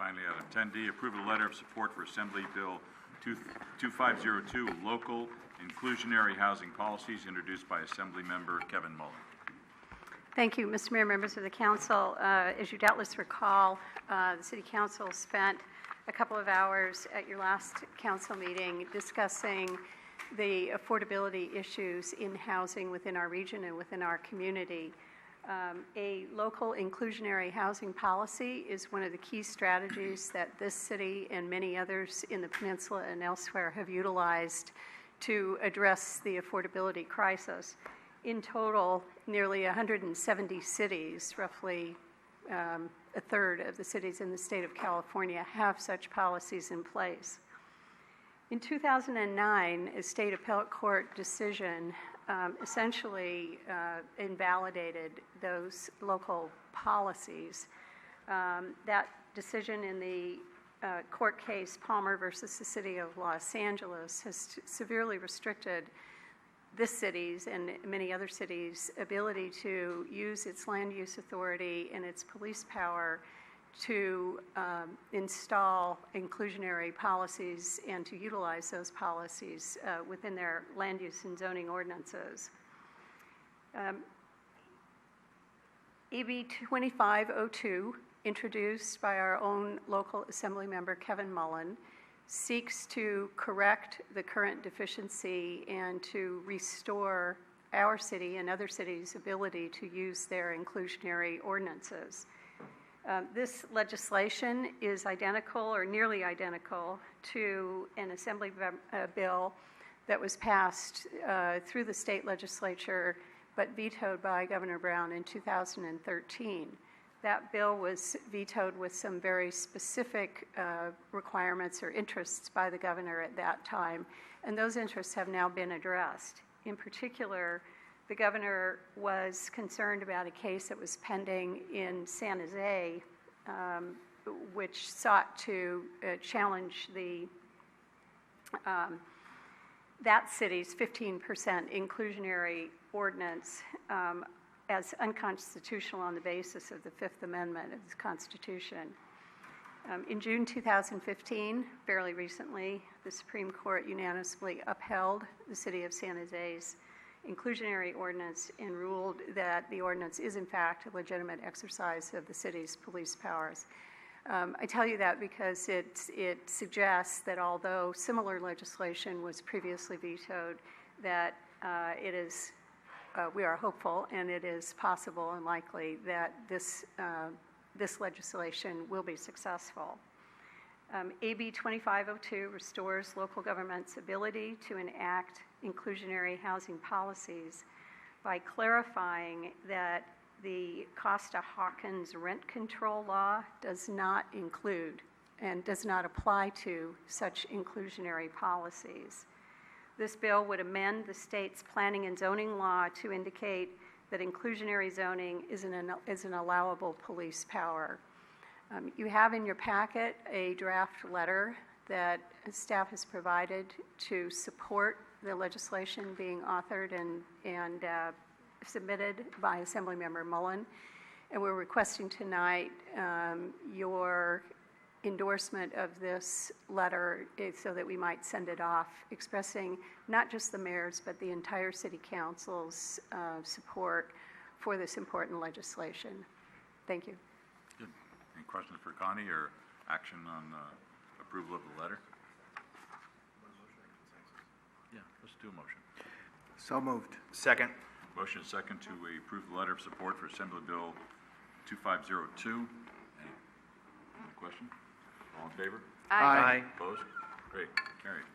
finally, item 10D, approve a letter of support for Assembly Bill 2502, local inclusionary housing policies, introduced by Assembly Member Kevin Mullen. Thank you, Mr. Mayor, members of the council. As you doubtless recall, the City Council spent a couple of hours at your last council meeting discussing the affordability issues in housing within our region and within our community. A local inclusionary housing policy is one of the key strategies that this city and many others in the peninsula and elsewhere have utilized to address the affordability crisis. In total, nearly 170 cities, roughly a third of the cities in the state of California, have such policies in place. In 2009, a state appellate court decision essentially invalidated those local policies. That decision in the court case Palmer versus the City of Los Angeles has severely restricted this city's and many other cities' ability to use its land use authority and its police power to install inclusionary policies and to utilize those policies within their land use and zoning ordinances. AB 2502, introduced by our own local assembly member Kevin Mullen, seeks to correct the current deficiency and to restore our city and other cities' ability to use their inclusionary ordinances. This legislation is identical or nearly identical to an assembly bill that was passed through the state legislature but vetoed by Governor Brown in 2013. That bill was vetoed with some very specific requirements or interests by the governor at that time, and those interests have now been addressed. In particular, the governor was concerned about a case that was pending in San Jose, which sought to challenge that city's 15% inclusionary ordinance as unconstitutional on the basis of the Fifth Amendment of the Constitution. In June 2015, fairly recently, the Supreme Court unanimously upheld the City of San Jose's inclusionary ordinance and ruled that the ordinance is in fact a legitimate exercise of the city's police powers. I tell you that because it suggests that although similar legislation was previously vetoed, that we are hopeful and it is possible and likely that this legislation will be successful. AB 2502 restores local government's ability to enact inclusionary housing policies by clarifying that the Costa-Hawkins rent control law does not include and does not apply to such inclusionary policies. This bill would amend the state's planning and zoning law to indicate that inclusionary zoning is an allowable police power. You have in your packet a draft letter that staff has provided to support the legislation being authored and submitted by Assemblymember Mullen. And we're requesting tonight your endorsement of this letter so that we might send it off, expressing not just the mayor's but the entire city council's support for this important legislation. Thank you. Good. Any questions for Connie or action on approval of the letter? Yeah, let's do a motion. So moved. Second. Motion is second to approve the letter of support for Assembly Bill 2502. Any question? All in favor? Aye. Opposed? Great. Carried.